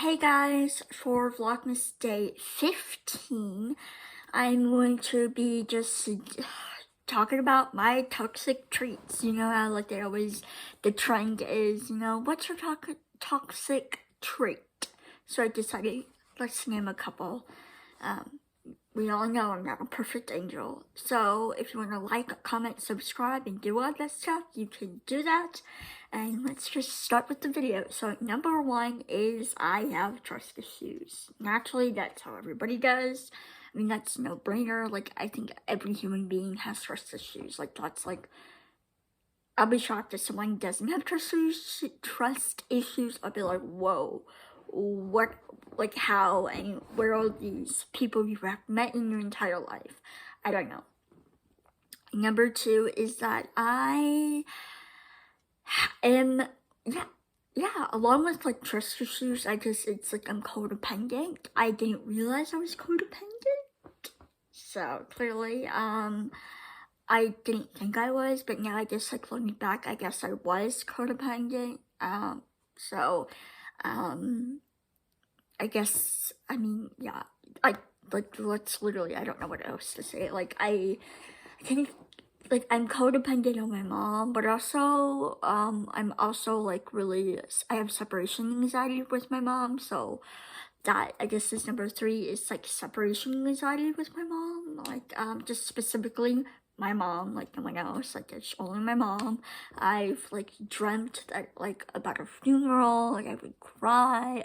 Hey guys, for Vlogmas Day 15, I'm going to be just talking about my toxic traits. You know how like they always, the trend is, what's your toxic trait? So I decided, let's name a couple. We all know I'm not a perfect angel. So if you want to like, comment, subscribe, and do all that stuff, you can do that. And let's just start with the video. So number one is I have trust issues. Naturally, that's how everybody does. I mean, that's no brainer. Like, I think every human being has trust issues. Like, that's like, I'll be shocked if someone doesn't have trust issues. I'll be like, whoa, what, like how, and where are these people you have met in your entire life? I don't know. Number two is that I am, along with like trust issues, it's like I'm codependent. I didn't realize I was codependent. So clearly, I didn't think I was, but now I just like looking back, I guess I was codependent. So, I guess, I mean, yeah, let's literally, I don't know what else to say. Like, I think, like, I'm codependent on my mom, but also, I'm also, like, really, I have separation anxiety with my mom, so that, I guess, is number three, is, like, separation anxiety with my mom, like, just specifically my mom, like no one else, like it's only my mom. I've like dreamt that like about a funeral, like I would cry.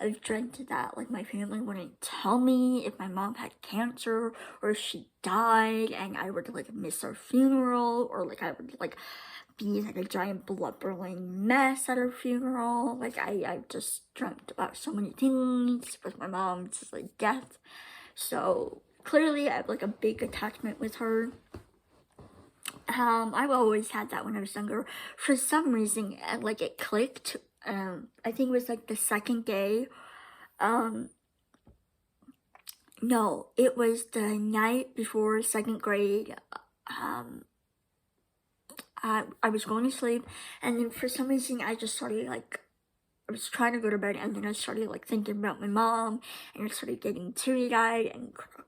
I've dreamt that like my family wouldn't tell me if my mom had cancer or if she died, and I would like miss her funeral, or like I would like be like a giant blubbering mess at her funeral. Like I've just dreamt about so many things with my mom's like death. So clearly I have like a big attachment with her. I've always had that when I was younger. For some reason, like it clicked. I think it was like the second day. No, it was the night before second grade. I was going to sleep, and then for some reason, I just started like, I was trying to go to bed, and then I started like thinking about my mom, and I started getting teary-eyed,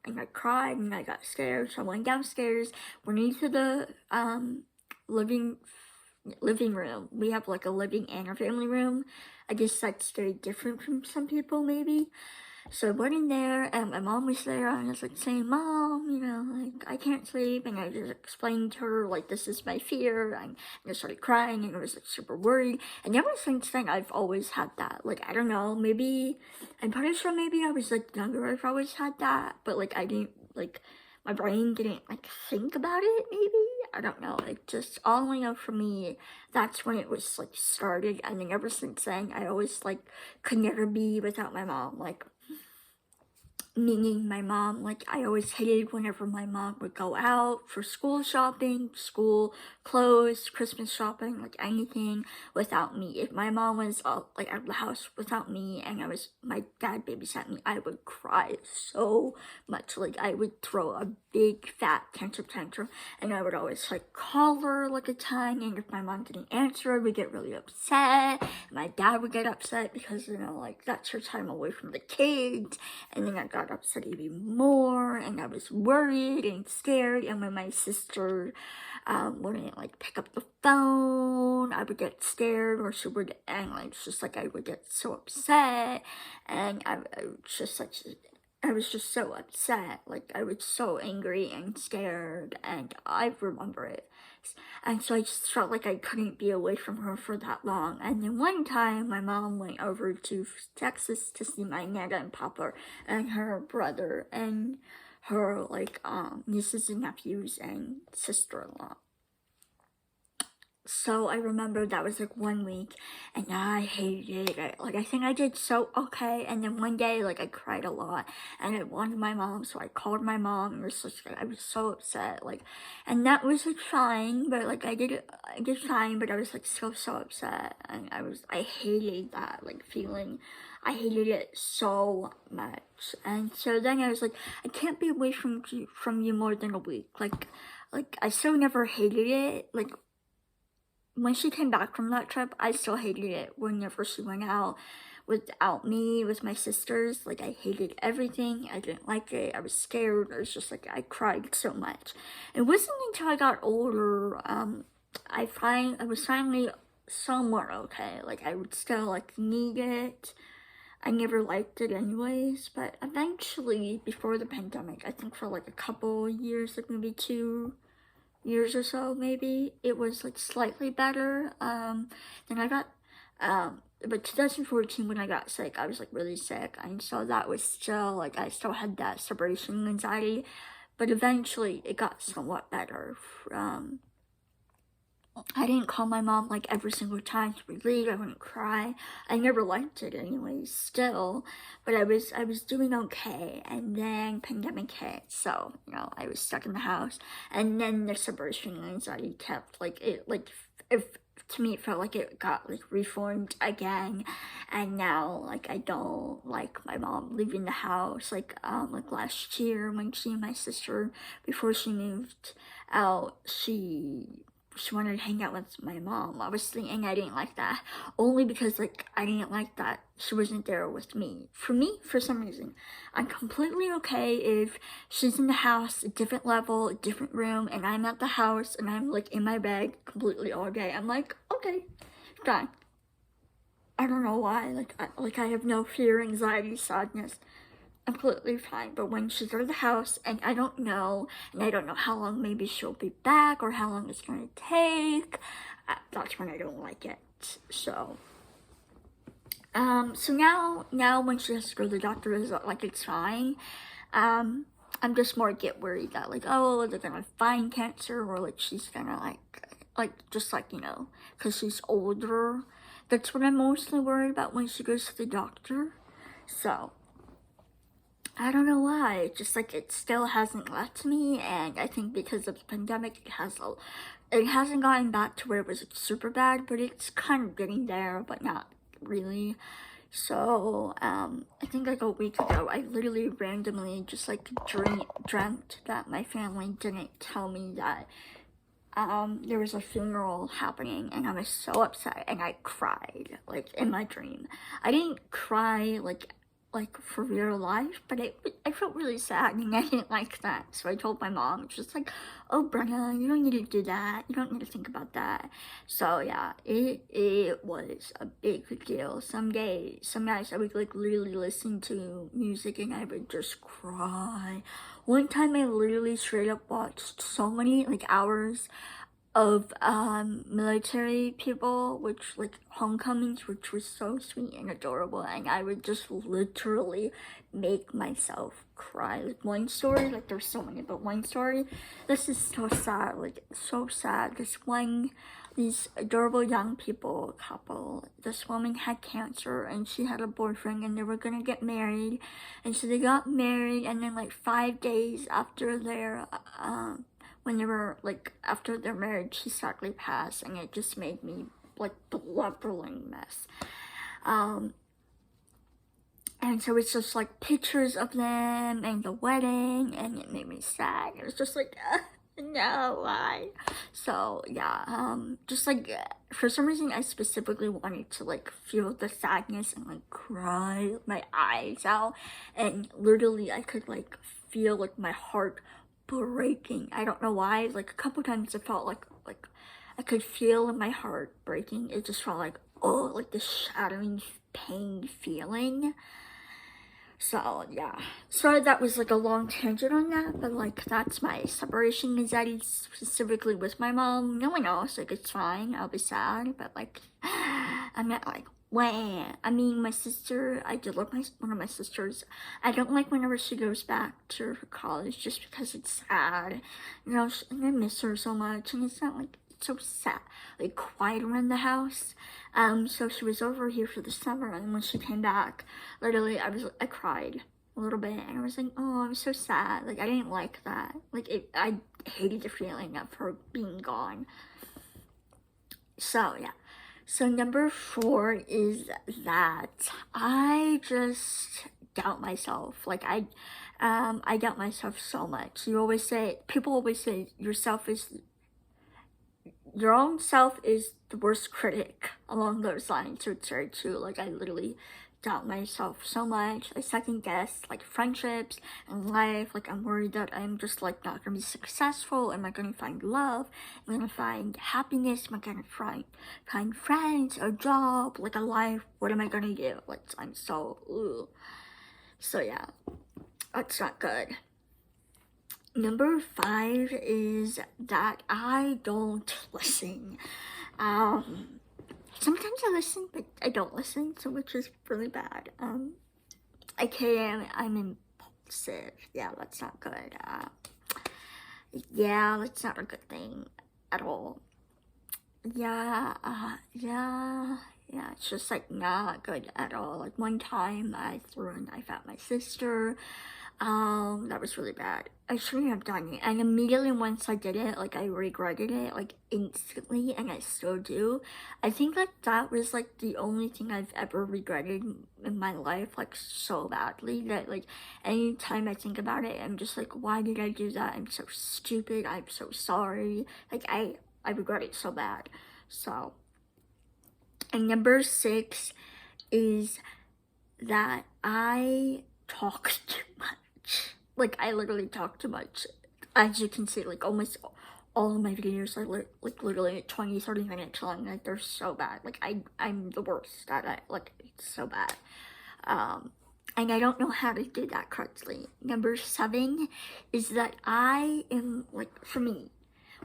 and I cried, and I got scared. So I went downstairs, went into the living room. We have like a living and a family room. I guess that's very different from some people maybe. So I went in there, and my mom was there, and I was like saying, Mom, like I can't sleep, and I just explained to her like this is my fear, and I started crying, and I was like super worried. And ever since then, I've always had that. Like I don't know, maybe I'm pretty sure maybe I was like younger, I've always had that, but like I didn't like my brain didn't like think about it. Maybe I don't know. Like just all I know for me, that's when it was like started, and then ever since then, I always like could never be without my mom. Like meaning my mom, like I always hated whenever my mom would go out for school shopping, school clothes, Christmas shopping, like anything without me. If my mom was like out of the house without me, and my dad babysat me, I would cry so much. Like I would throw a big fat tantrum, and I would always like call her like a ton, and if my mom didn't answer, I would get really upset. My dad would get upset because like that's her time away from the kids, and then I got upset even more, and I was worried and scared. And when my sister wouldn't like pick up the phone, I would get scared, or she would, and like it's just like I would get so upset, and I was just so upset. Like I was so angry and scared, and I remember it. And so I just felt like I couldn't be away from her for that long. And then one time, my mom went over to Texas to see my Nana and Papa and her brother and her like nieces and nephews and sister-in-law. So I remember that was like 1 week, and I hated it. I think I did so okay, and then one day like I cried a lot, and I wanted my mom, so I called my mom, and I was so upset, like, and that was like fine, but like I did fine, but I was like so upset, and I hated that like feeling. I hated it so much, and so then I was like, I can't be away from you more than a week. Like I so never hated it, like when she came back from that trip, I still hated it whenever she went out without me, with my sisters. Like, I hated everything. I didn't like it. I was scared. I was just like, I cried so much. It wasn't until I got older, I was finally somewhat okay. Like, I would still, like, need it. I never liked it anyways, but eventually, before the pandemic, I think for like a couple years, like maybe 2 years or so, maybe, it was like slightly better. Then I got, but 2014 when I got sick, I was like really sick, and so that was still like, I still had that separation anxiety, but eventually it got somewhat better. I didn't call my mom like every single time to relieve. I wouldn't cry. I never liked it anyways, still, but I was doing okay. And then pandemic hit, so I was stuck in the house, and then the separation anxiety kept if to me it felt like it got like reformed again, and now like I don't like my mom leaving the house. Like last year when she and my sister, before she moved out, she wanted to hang out with my mom, obviously, and I didn't like that. Only because, like, I didn't like that she wasn't there with me. For me, for some reason, I'm completely okay if she's in the house, a different level, a different room, and I'm at the house, and I'm, like, in my bed completely all day. I'm like, okay, fine. I don't know why. Like I have no fear, anxiety, sadness. Completely fine. But when she's out of the house and I don't know how long maybe she'll be back or how long it's gonna take, that's when I don't like it. So so now when she has to go to the doctor, is like it's fine. I'm just more get worried that like, oh, they're gonna find cancer, or like she's gonna just because she's older. That's what I'm mostly worried about when she goes to the doctor. So I don't know why. It's just like it still hasn't left me, and I think because of the pandemic, it hasn't gotten back to where it was super bad, but it's kind of getting there, but not really. So I think like a week ago, I literally randomly just like dreamt that my family didn't tell me that there was a funeral happening, and I was so upset, and I cried like in my dream. I didn't cry like for real life, but I felt really sad, and I didn't like that. So I told my mom, just like, oh Brenna, you don't need to do that, you don't need to think about that. So yeah, it was a big deal. Some nights I would like literally listen to music and I would just cry. One time I literally straight up watched so many like hours of military people, which like homecomings, which was so sweet and adorable, and I would just literally make myself cry. Like one story, like there's so many, but one story, this is so sad, like so sad. These adorable young people, couple, this woman had cancer and she had a boyfriend and they were gonna get married, and so they got married, and then like 5 days after their when they were like after their marriage, he sadly passed, and it just made me like blubbering mess. And so it's just like pictures of them and the wedding, and it made me sad. It was just like no, why? So yeah, just like for some reason I specifically wanted to like feel the sadness and like cry my eyes out, and literally I could like feel like my heart breaking. I don't know why. Like a couple times it felt like I could feel my heart breaking. It just felt like, oh, like the shattering pain feeling. So yeah, sorry that was like a long tangent on that, but like that's my separation anxiety specifically with my mom. No one else, like it's fine, I'll be sad, but like I'm not like, when I mean my sister, I did love one of my sisters. I don't like whenever she goes back to her college just because it's sad, and I miss her so much, and it's not like so sad, like quiet around the house. So she was over here for the summer, and when she came back, literally I cried a little bit, and I was like, oh, I'm so sad. Like I didn't like that. Like I hated the feeling of her being gone. So yeah. So number 4 is that I just doubt myself. Like I doubt myself so much. People always say your own self is the worst critic along those lines. So it's very true. Like, I literally doubt myself so much. I second guess like friendships and life. Like, I'm worried that I'm just like not gonna be successful. Am I gonna find love? Am I gonna find happiness? Am I gonna find friends, a job, like a life? What am I gonna do? Like, I'm so so yeah, that's not good. Number 5 is that I don't listen. Sometimes I listen, but I don't listen, so which is really bad. AKA I'm impulsive. Yeah, that's not good. Yeah, that's not a good thing at all. Yeah, it's just like not good at all. Like one time I threw a knife at my sister. That was really bad. I shouldn't have done it. And immediately once I did it, like I regretted it, like instantly, and I still do. I think like that was like the only thing I've ever regretted in my life, like so badly that like anytime I think about it, I'm just like, why did I do that? I'm so stupid. I'm so sorry. Like I regret it so bad. So, and number 6 is that I talk too much. Like, I literally talk too much. As you can see, like, almost all of my videos are like literally 20-30 minutes long. Like, they're so bad. Like, I'm the worst at it. Like, it's so bad. And I don't know how to do that correctly. Number 7 is that I am, like, for me,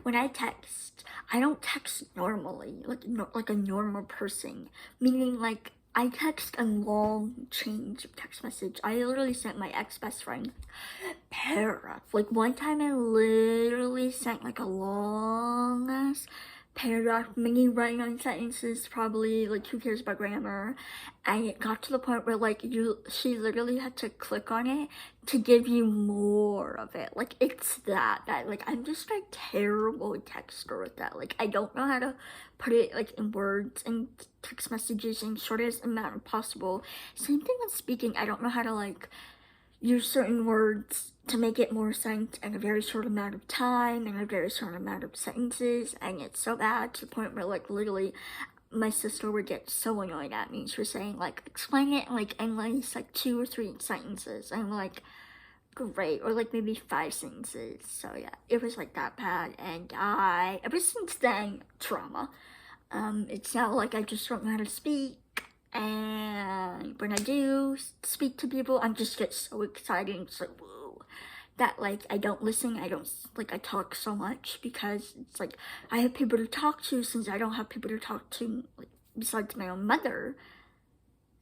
when I text, I don't text normally, like a normal person. Meaning, like, I text a long change of text message. I literally sent my ex-best friend paragraph. Like, one time I literally sent like a long ass paragraph, many writing on sentences, probably like who cares about grammar, and it got to the point where like she literally had to click on it to give you more of it. Like, it's that like I'm just a terrible texter with that. Like, I don't know how to put it like in words and text messages in shortest amount possible. Same thing with speaking. I don't know how to like use certain words to make it more sense in a very short amount of time and a very short amount of sentences, and it's so bad to the point where like literally my sister would get so annoyed at me. She was saying like, explain it like in like 2 or 3 sentences. I'm like, great. Or like maybe 5 sentences. So yeah, it was like that bad, and I ever since then, trauma. It's now like I just don't know how to speak, and when I do speak to people, I just get so excited and just like, whoa, that like I don't listen. I don't like, I talk so much because it's like I have people to talk to since I don't have people to talk to, like, besides my own mother.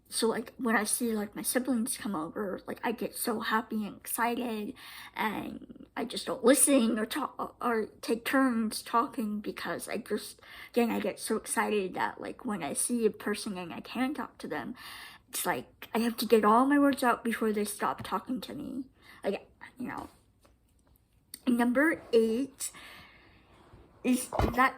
So like when I see like my siblings come over, like I get so happy and excited, and I just don't listen or talk or take turns talking because I just, again, I get so excited that like when I see a person and I can talk to them, it's like I have to get all my words out before they stop talking to me. Like, you know. Number 8 is that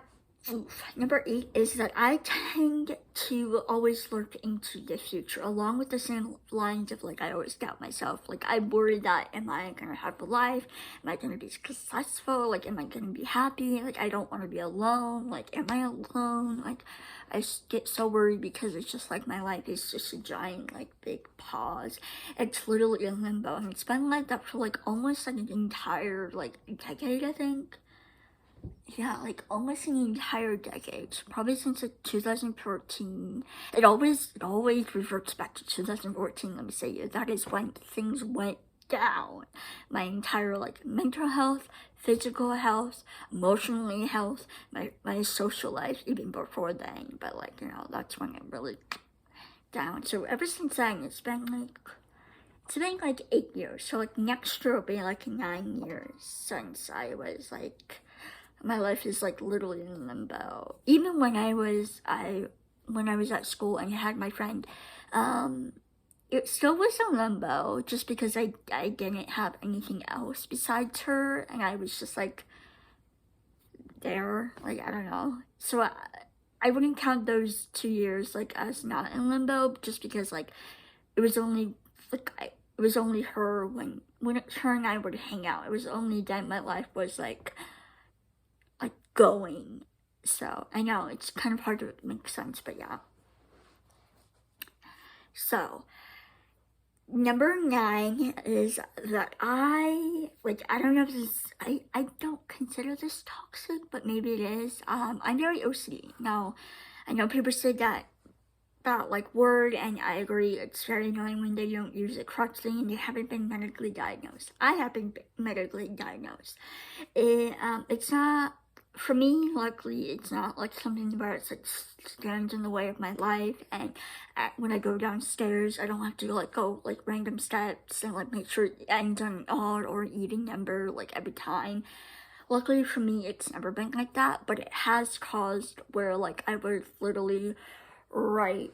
Number 8 is that I tend to always look into the future, along with the same lines of like I always doubt myself. Like, I worry that, am I gonna have a life? Am I gonna be successful? Like, am I gonna be happy? Like, I don't want to be alone. Like, am I alone? Like, I get so worried because it's just like my life is just a giant like big pause. It's literally in limbo, and it's been like that for like almost like an entire like decade, I think. Yeah, like almost an entire decade, probably since like 2014. It always reverts back to 2014. Let me say you. That is when things went down. My entire like mental health, physical health, emotionally health, my social life, even before then. But like, you know, that's when it really down. So ever since then, it's been like 8 years. So like next year will be like 9 years since I was like, my life is like literally in limbo. Even when I was at school and I had my friend, it still was in limbo just because I didn't have anything else besides her, and I was just like there, like I don't know. So I wouldn't count those 2 years like as not in limbo, just because like it was only like it was only her when her and I would hang out. It was only then my life was like going. So I know it's kind of hard to make sense, but yeah. So number 9 is that I don't know if this I don't consider this toxic, but maybe it is. I'm very OCD. Now I know people say that like word, and I agree, it's very annoying when they don't use it correctly and they haven't been medically diagnosed. I have been medically diagnosed. It's not, for me, luckily, it's not like something where it's like stands in the way of my life, and when I go downstairs, I don't have to like go like random steps and like make sure it ends on an odd or even number like every time. Luckily for me, it's never been like that, but it has caused where like I would literally write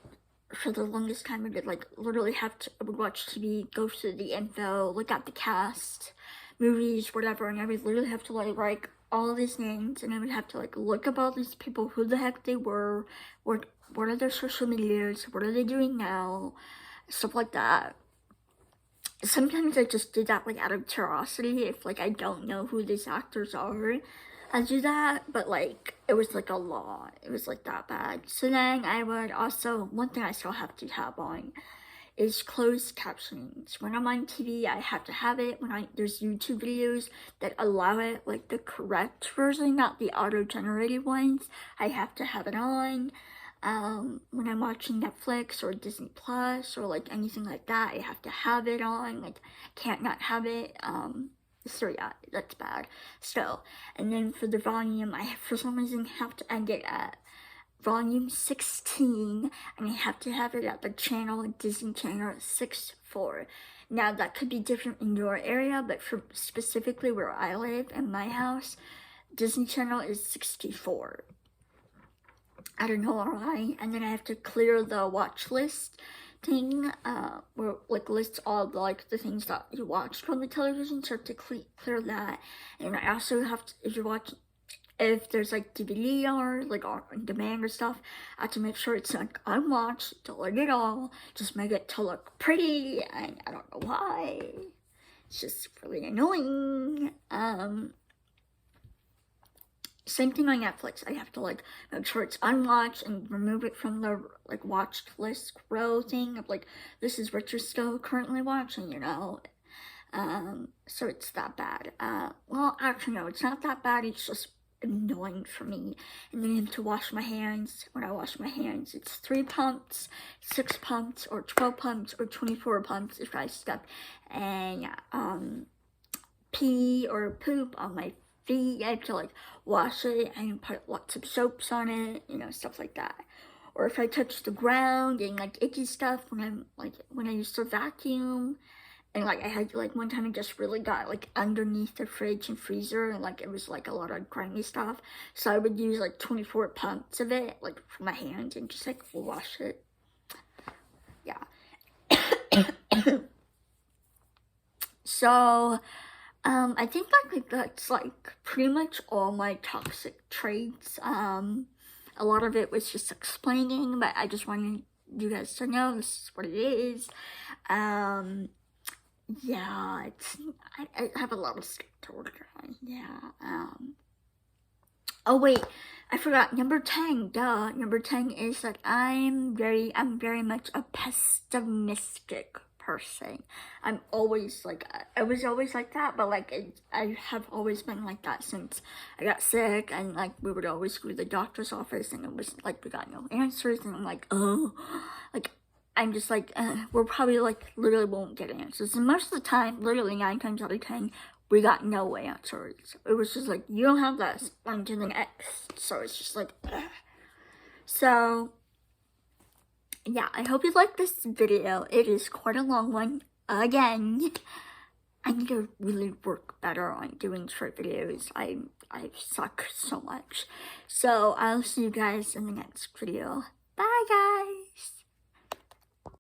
for the longest time. I did like literally I would watch TV, go through the info, look at the cast, movies, whatever, and I would literally have to like write all these names, and I would have to like look up all these people, who the heck they were, what are their social medias, what are they doing now, stuff like that. Sometimes I just do that like out of curiosity. If like I don't know who these actors are, I do that, but like it was like a lot. It was like that bad. So then I would also, one thing I still have to have on is closed captionings. When I'm on TV, I have to have it. When there's YouTube videos that allow it, like the correct version, not the auto-generated ones, I have to have it on. When I'm watching Netflix or Disney Plus or like anything like that, I have to have it on. Like, can't not have it. So yeah, that's bad. So, and then for the volume, I for some reason have to end it at volume 16, and I have to have it at the channel, Disney Channel 64. Now that could be different in your area, but for specifically where I live in my house, Disney Channel is 64. I don't know why. And then I have to clear the watch list thing, where like lists all the, like the things that you watched from the television, so I have to clear that. And I also have to, if there's like DVD or like on demand or stuff, I have to make sure it's like unwatched, delete it all, just make it to look pretty, and I don't know why. It's just really annoying. Same thing on Netflix. I have to like make sure it's unwatched and remove it from the like watched list row thing of like, this is what you're still currently watching, you know. So it's that bad. Well, actually no, it's not that bad, it's just annoying for me. And then I have to wash my hands. When I wash my hands, it's 3 pumps, 6 pumps, or 12 pumps, or 24 pumps if I step and pee or poop on my feet. I have to like wash it and put lots of soaps on it, you know, stuff like that. Or if I touch the ground and like icky stuff when I used to vacuum, and like I had like one time I just really got like underneath the fridge and freezer, and like it was like a lot of grimy stuff, so I would use like 24 pumps of it like for my hands and just like wash it. Yeah. So I think that's like pretty much all my toxic traits. A lot of it was just explaining, but I just wanted you guys to know this is what it is. Yeah, I have a lot of stuff to work on. Yeah. Oh wait, I forgot. Number 10. Duh. Number 10 is that I'm very much a pessimistic person. I'm always like, I was always like that, but like I have always been like that since I got sick, and like we would always go to the doctor's office, and it was like we got no answers, and I'm like, oh, like I'm just like, we're probably like literally won't get answers. And most of the time, literally 9 times out of 10, we got no answers. It was just like, you don't have that, on to the next. So it's just like, ugh. So yeah, I hope you liked this video. It is quite a long one. Again, I need to really work better on doing short videos. I suck so much. So I'll see you guys in the next video.